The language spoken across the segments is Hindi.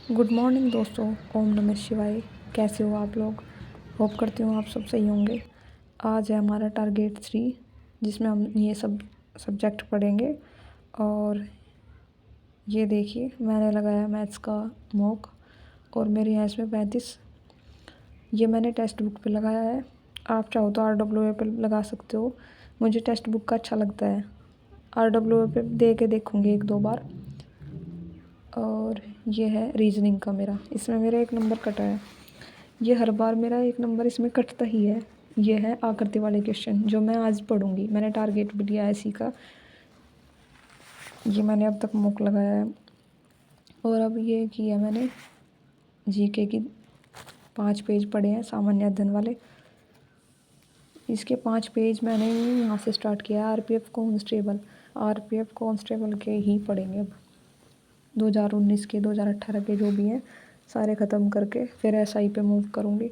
गुड मॉर्निंग दोस्तों। ओम नमः शिवाय। कैसे हो आप लोग? होप करती हूँ आप सब सही होंगे। आज है हमारा टारगेट 3 जिसमें हम ये सब सब्जेक्ट पढ़ेंगे। और ये देखिए मैंने लगाया मैथ्स का मॉक और मेरे यहाँ इसमें 35 ये मैंने टेक्स्ट बुक पे लगाया है। आप चाहो तो RWA पे लगा सकते हो। मुझे टेक्स्ट बुक का अच्छा लगता है। RWA पे दे के देखूँगी 1-2 बार। और ये है रीजनिंग का मेरा, इसमें मेरा 1 नंबर कटा है। ये हर बार मेरा 1 नंबर इसमें कटता ही है। ये है आकृति वाले क्वेश्चन जो मैं आज पढ़ूंगी। मैंने टारगेट भी लिया है इसी का। ये मैंने अब तक मॉक लगाया है। और अब ये किया मैंने जीके की 5 पेज पढ़े हैं सामान्य अध्ययन वाले। इसके 5 पेज मैंने यहाँ से स्टार्ट किया है। आरपीएफ कांस्टेबल के ही पढ़ेंगे अब। 2019 के 2018 के जो भी हैं सारे ख़त्म करके फिर एसआई पे मूव करूँगी।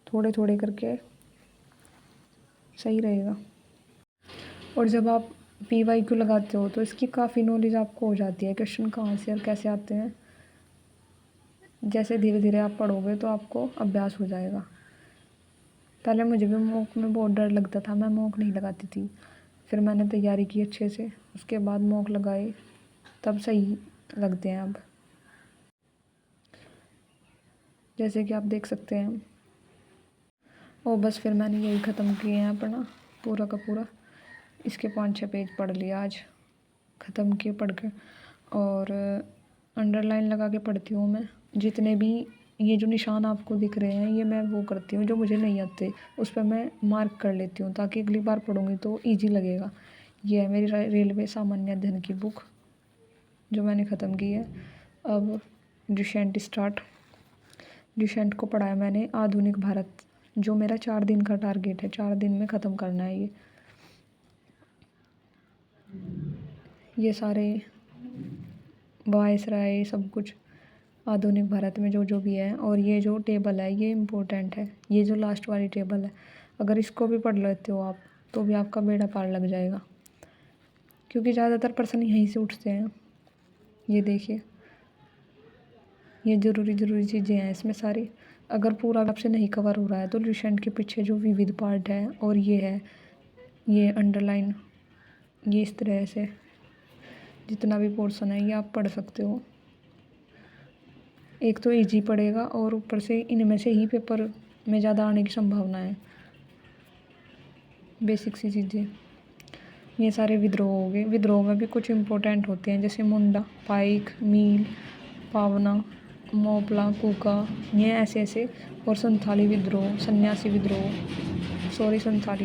थोड़े थोड़े करके सही रहेगा। और जब आप PYQ लगाते हो तो इसकी काफ़ी नॉलेज आपको हो जाती है, क्वेश्चन कहाँ से और कैसे आते हैं। जैसे धीरे धीरे आप पढ़ोगे तो आपको अभ्यास हो जाएगा। पहले मुझे भी मॉक में बहुत डर लगता था, मैं मॉक नहीं लगाती थी। फिर मैंने तैयारी की अच्छे से, उसके बाद मॉक लगाए, तब सही लगते हैं अब। जैसे कि आप देख सकते हैं। और बस फिर मैंने यही ख़त्म किए हैं अपना पूरा का पूरा। इसके 5-6 पेज पढ़ लिया आज, ख़त्म किए पढ़ के। और अंडरलाइन लगा के पढ़ती हूँ मैं। जितने भी ये जो निशान आपको दिख रहे हैं ये मैं वो करती हूँ, जो मुझे नहीं आते उस पर मैं मार्क कर लेती हूँ ताकि अगली बार पढ़ूँगी तो ईजी लगेगा। ये है मेरी रेलवे सामान्य अध्ययन की बुक जो मैंने ख़त्म की है। अब ड्यूशेंट को पढ़ा है मैंने। आधुनिक भारत जो मेरा 4 दिन का टारगेट है, 4 दिन में ख़त्म करना है ये सारे वायसराय सब कुछ आधुनिक भारत में जो जो भी है। और ये जो टेबल है ये इम्पोर्टेंट है। ये जो लास्ट वाली टेबल है, अगर इसको भी पढ़ लेते हो आप तो भी आपका बेड़ा पार लग जाएगा, क्योंकि ज़्यादातर प्रश्न यहीं से उठते हैं। ये देखिए, ये ज़रूरी चीज़ें हैं इसमें सारी। अगर पूरा आपसे नहीं कवर हो रहा है तो ल्यूसेंट के पीछे जो विविध पार्ट है और ये है, ये अंडरलाइन, ये इस तरह से जितना भी पोर्शन है ये आप पढ़ सकते हो। एक तो इजी पड़ेगा और ऊपर से इनमें से ही पेपर में ज़्यादा आने की संभावना है। बेसिक सी चीज़ें ये सारे विद्रोह हो गए। विद्रोह में भी कुछ इम्पोर्टेंट होते हैं, जैसे मुंडा, पाइक, मील, पावना, मोपला, कूका, ये ऐसे। और संथाली विद्रोह, संथाली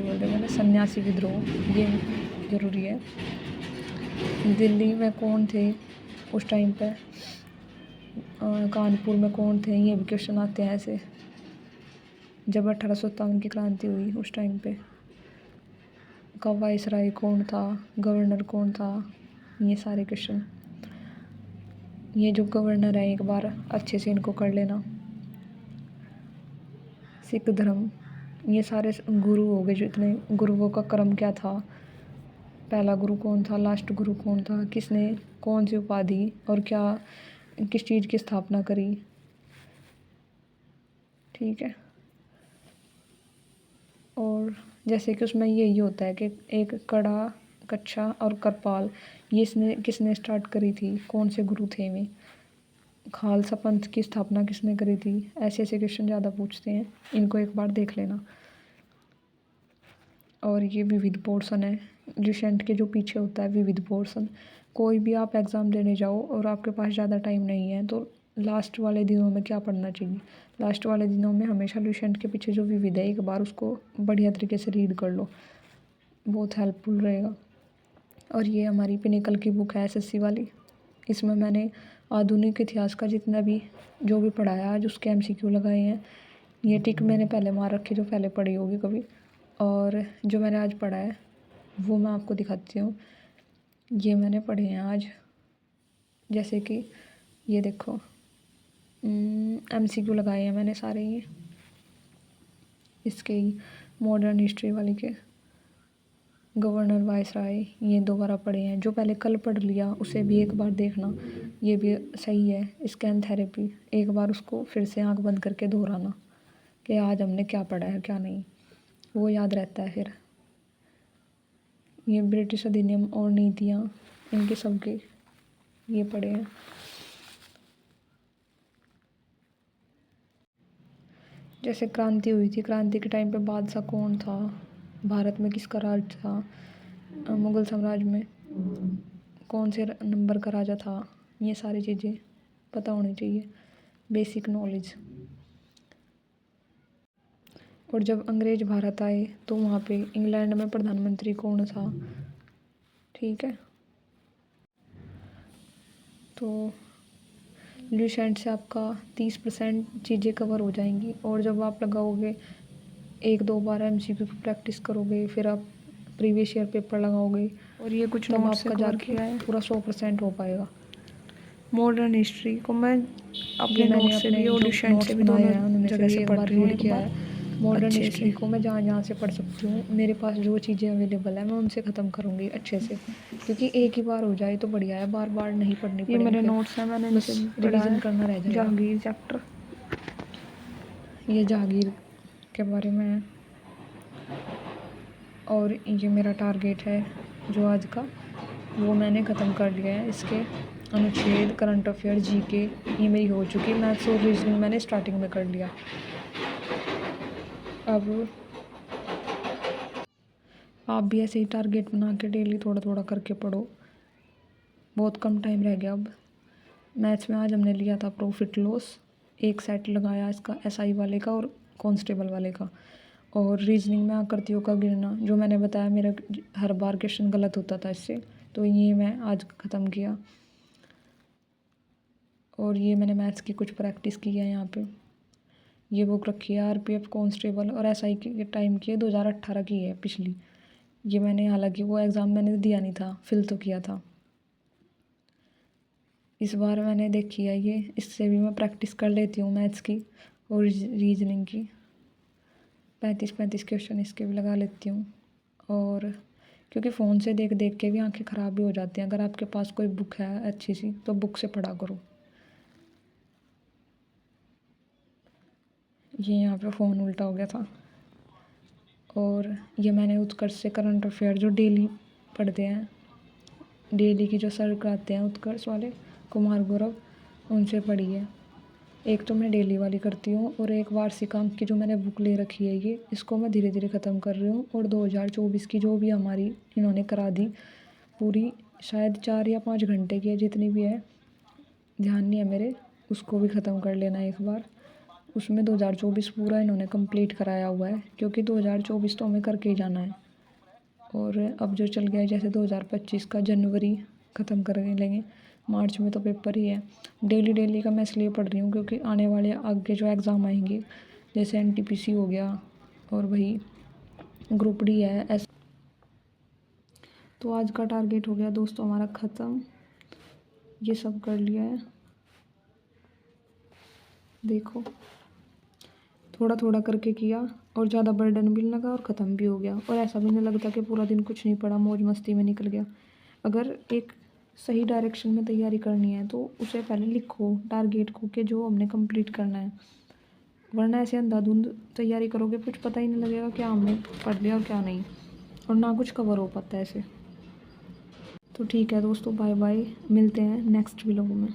बोल रहे मैंने, सन्यासी विद्रोह, ये ज़रूरी है। दिल्ली में कौन थे उस टाइम पे, कानपुर में कौन थे, ये भी क्वेश्चन आते हैं ऐसे। जब 1857 की क्रांति हुई उस टाइम पे का वायसराय कौन था, गवर्नर कौन था, ये सारे क्वेश्चन। ये जो गवर्नर है एक बार अच्छे से इनको कर लेना। सिख धर्म, ये सारे गुरु हो गए जो इतने गुरुओं का क्रम क्या था, पहला गुरु कौन था, लास्ट गुरु कौन था, किसने कौन सी उपाधि और क्या किस चीज़ की स्थापना करी। ठीक है। और जैसे कि उसमें यही होता है कि एक कड़ा, कच्छा और करपाल, ये इसने किसने स्टार्ट करी थी, कौन से गुरु थे में, खालसा पंथ की स्थापना किसने करी थी। ऐसे ऐसे क्वेश्चन ज़्यादा पूछते हैं, इनको एक बार देख लेना। और ये विविध पोर्शन है, ड्यूशेंट के जो पीछे होता है विविध पोर्शन। कोई भी आप एग्ज़ाम देने जाओ और आपके पास ज़्यादा टाइम नहीं है तो लास्ट वाले दिनों में क्या पढ़ना चाहिए, लास्ट वाले दिनों में हमेशा ड्यूशेंट के पीछे जो विविध है एक बार उसको बढ़िया तरीके से रीड कर लो, बहुत हेल्पफुल रहेगा। और ये हमारी पिनिकल की बुक है SSC वाली। इसमें मैंने आधुनिक इतिहास का जितना भी जो भी पढ़ाया आज उसके MCQ लगाए हैं। ये टिक मैंने पहले मार रखी जो पहले पढ़ी होगी कभी। और जो मैंने आज पढ़ा है वो मैं आपको दिखाती हूँ। ये मैंने पढ़े हैं आज, जैसे कि ये देखो MCQ लगाए हैं मैंने सारे ये इसके ही मॉडर्न हिस्ट्री वाले के। गवर्नर वायसराय, ये दोबारा पढ़े हैं। जो पहले कल पढ़ लिया उसे भी एक बार देखना, ये भी सही है। स्कैन थेरेपी, एक बार उसको फिर से आंख बंद करके दोहराना कि आज हमने क्या पढ़ा है क्या नहीं, वो याद रहता है फिर। ये ब्रिटिश अधिनियम और नीतियाँ, इनके सबके ये पढ़े हैं। जैसे क्रांति हुई थी, क्रांति के टाइम पे बादशाह कौन था, भारत में किसका राज था, मुग़ल साम्राज्य में कौन से नंबर का राजा था, ये सारी चीज़ें पता होनी चाहिए, बेसिक नॉलेज। और जब अंग्रेज भारत आए तो वहाँ पे इंग्लैंड में प्रधानमंत्री कौन था, ठीक है। तो ल्यूसेंट से आपका 30% चीज़ें कवर हो जाएंगी। और जब आप लगाओगे 1-2 बार MCQ की प्रैक्टिस करोगे, फिर आप प्रीवियस ईयर पेपर लगाओगे और ये कुछ नोट आपका जाके पूरा 100% हो पाएगा। मॉडर्न हिस्ट्री को मैं अपने नोट से भी और ल्यूसेंट से भी दोनों जगह से पढ़ रही हूँ एक बार। मॉडर्न हिस्ट्री को मैं जहाँ से पढ़ सकती हूँ, मेरे पास जो चीज़ें अवेलेबल है मैं उनसे ख़त्म करूँगी अच्छे से, क्योंकि एक ही बार हो जाए तो बढ़िया है, बार बार नहीं पढ़नी पड़ेगी। ये मेरे नोट्स हैं, मैंने बस रिवीजन करना रह जाएगा। जहांगीर चैप्टर, ये जहांगीर के बारे में है। और ये मेरा टारगेट है जो आज का, वो मैंने ख़त्म कर लिया है। इसके अनुच्छेद, करंट अफेयर, GK ये मेरी हो चुकी। मैथ्स और रीजनिंग मैंने स्टार्टिंग में कर लिया। अब आप भी ऐसे ही टारगेट बना के डेली थोड़ा थोड़ा करके पढ़ो। बहुत कम टाइम रह गया अब। मैथ्स में आज हमने लिया था प्रॉफिट लॉस, एक सेट लगाया इसका SI वाले का और कांस्टेबल वाले का। और रीजनिंग में आकृतियों का गिनना, जो मैंने बताया मेरा हर बार क्वेश्चन गलत होता था इससे, तो ये मैं आज ख़त्म किया। और ये मैंने मैथ्स की कुछ प्रैक्टिस की है यहाँ पे। ये बुक रखी है RPF कांस्टेबल और SI के टाइम की है, 2018 की है पिछली। ये मैंने, हालांकि वो एग्ज़ाम मैंने दिया नहीं था, फिल तो किया था। इस बार मैंने देखी है ये, इससे भी मैं प्रैक्टिस कर लेती हूँ मैथ्स की और रीजनिंग की। 35 क्वेश्चन इसके भी लगा लेती हूँ। और क्योंकि फ़ोन से देख देख के भी आंखें ख़राब भी हो जाती हैं। अगर आपके पास कोई बुक है अच्छी सी तो बुक से पढ़ा करो। ये यहाँ पे फ़ोन उल्टा हो गया था। और ये मैंने उत्कर्ष से करंट अफेयर जो डेली पढ़ते हैं, डेली की जो सर कराते हैं उत्कर्ष वाले, कुमार गौरव, उनसे पढ़ी है। एक तो मैं डेली वाली करती हूँ और एक वार्षिक अंक की जो मैंने बुक ले रखी है ये, इसको मैं धीरे धीरे ख़त्म कर रही हूँ। और 2024 की जो भी हमारी इन्होंने करा दी पूरी, शायद 4 या 5 घंटे की है, जितनी भी है ध्यान नहीं है मेरे, उसको भी ख़त्म कर लेना एक बार। उसमें 2024 पूरा इन्होंने कंप्लीट कराया हुआ है, क्योंकि 2024 तो हमें करके ही जाना है। और अब जो चल गया है जैसे 2025 का जनवरी ख़त्म कर लेंगे, मार्च में तो पेपर ही है। डेली का मैं इसलिए पढ़ रही हूँ क्योंकि आने वाले आगे जो एग्ज़ाम आएंगे, जैसे NTPC हो गया और वही ग्रुप D है तो आज का टारगेट हो गया दोस्तों हमारा ख़त्म। ये सब कर लिया है, देखो थोड़ा थोड़ा करके किया और ज़्यादा बर्डन भी नहीं लगा और ख़त्म भी हो गया। और ऐसा भी नहीं लगता कि पूरा दिन कुछ नहीं पढ़ा, मौज मस्ती में निकल गया। अगर एक सही डायरेक्शन में तैयारी करनी है तो उसे पहले लिखो टारगेट को कि जो हमने कंप्लीट करना है, वरना ऐसे अंधाधुंध तैयारी करोगे कुछ पता ही नहीं लगेगा क्या हमने पढ़ लिया और क्या नहीं, और ना कुछ कवर हो पाता है ऐसे। तो ठीक है दोस्तों, बाय बाय, मिलते हैं नेक्स्ट वीडियो में।